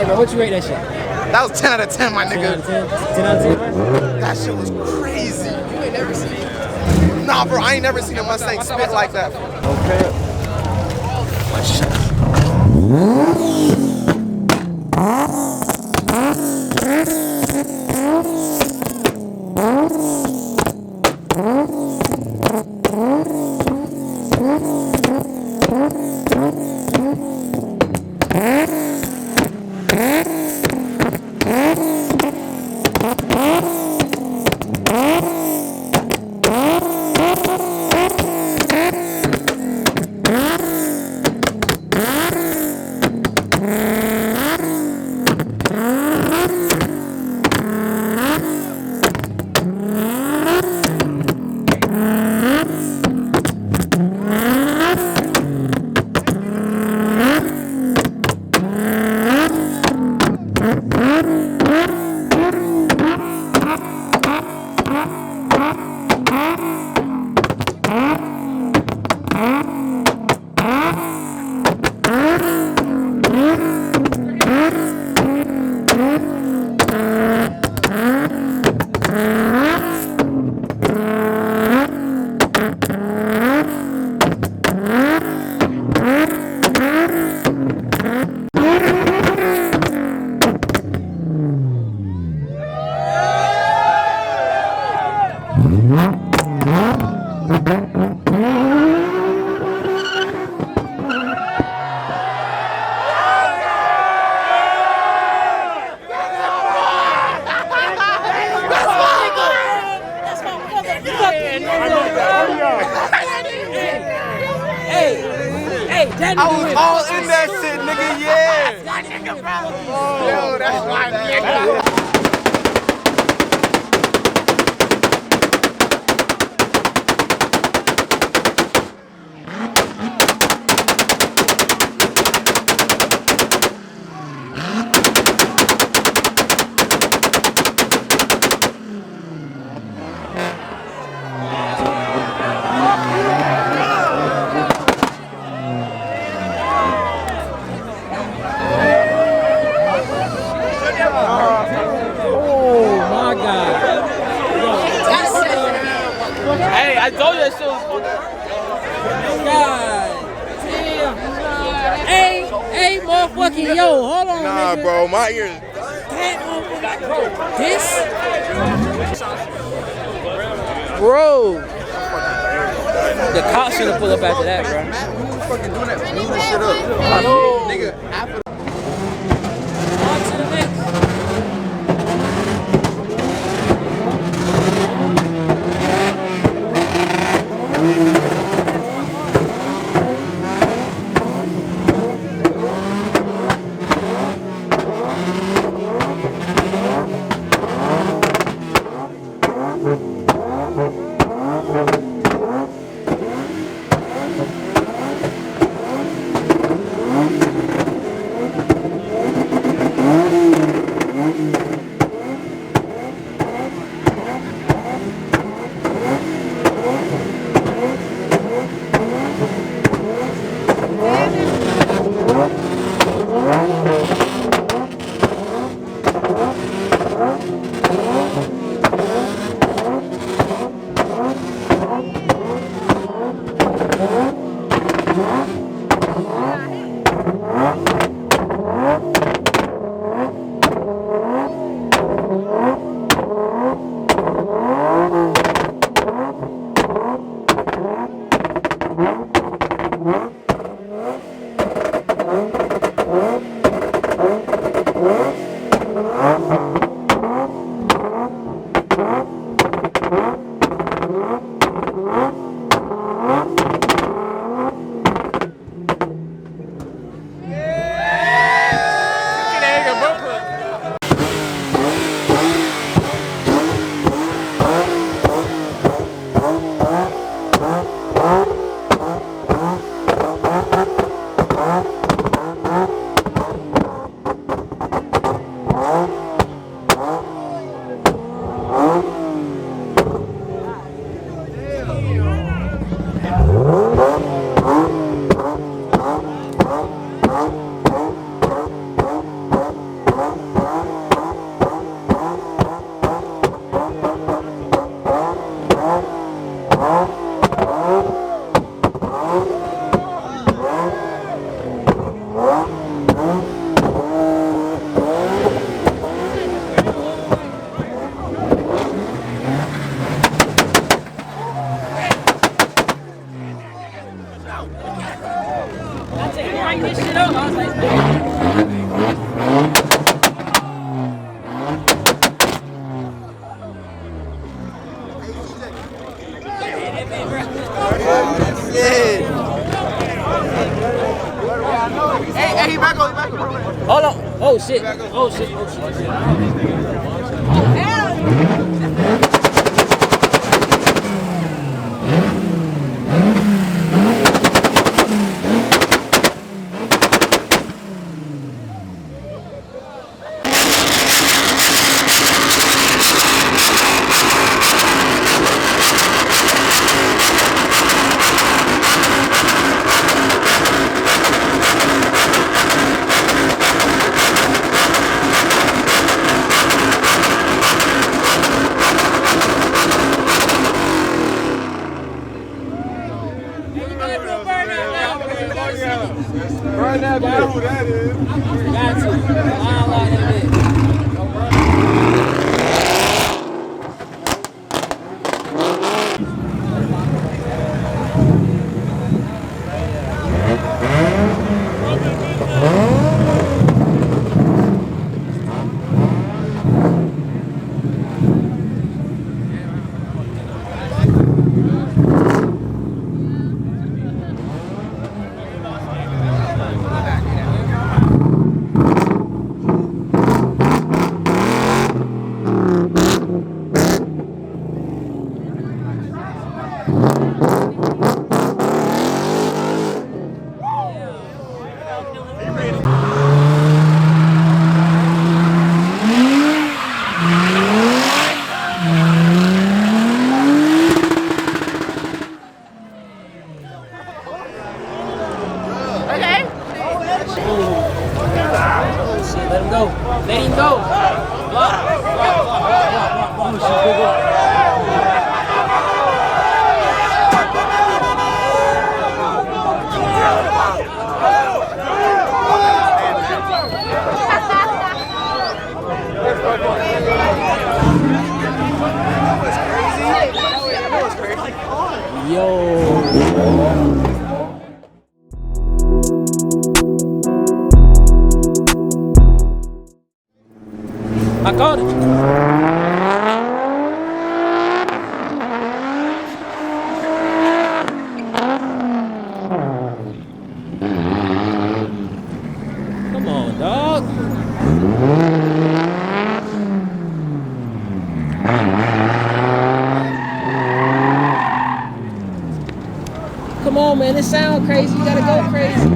bro, what you rate that shit? That was 10 out of 10, my 10 nigga. out of 10? 10 out of 10, bro? That shit was crazy. You ain't never seen it? Nah, bro, I ain't never seen a Mustang spit like that. Okay. I was all in that shit, nigga, yeah. That's my nigga, bro. Yo, that's my nigga. Hey, I told you that shit was God damn. Hey, motherfucking yo, hold on, Nah, nigga. bro, my ears. This? Bro. The cops should have pulled up after that, bro. Who was fucking doing that? Move that shit up. Nigga, after On to the next. Hold on. Oh shit. Oh shit. Oh shit. Right now, you know who that is. Got to. Wild out in it. Let him go. Let him go. Block. Yo. I caught it. Come on, dog. Come on, man. It sounds crazy. You gotta go crazy.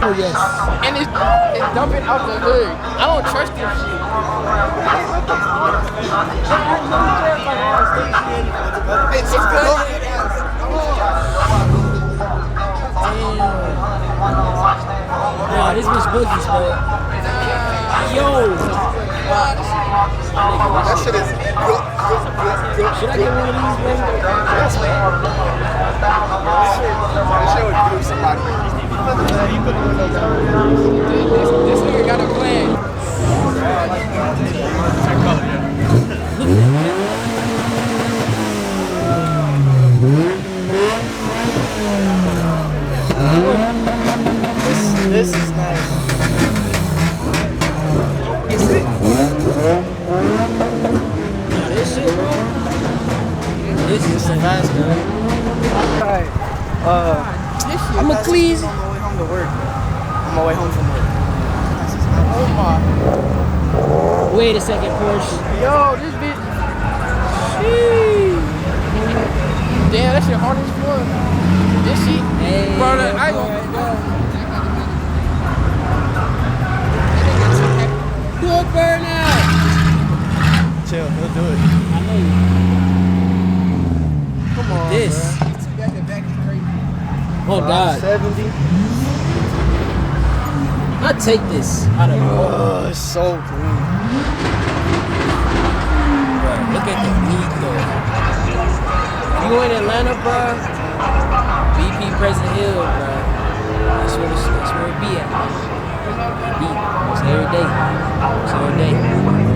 Oh yes. And it's dumping out the hood. I don't trust this shit. It's good. Damn. Nah, this bitch boogies, bro. Yo. That shit is good. Should I get one of these, man? Yes, man. That shit would do somebody. This nigga got a plan. This is nice. Is it? This shit, bro. This is some nice, bro. Alright. I'm a cleese. On my way home to work. On my way home from work. Oh my. Wait a second, Porsche. Yo, this bitch. Sheesh. Damn, that shit hard as fuck. This shit. Hey, bro, I ain't gonna. We'll do it. I know you. Come on, This. Oh God. 70. I take this out of nowhere. It's so clean. Bro, look at the meat though. If you in Atlanta, bro, BP President Hill, bro. That's where it be at. It's every day. It's every day.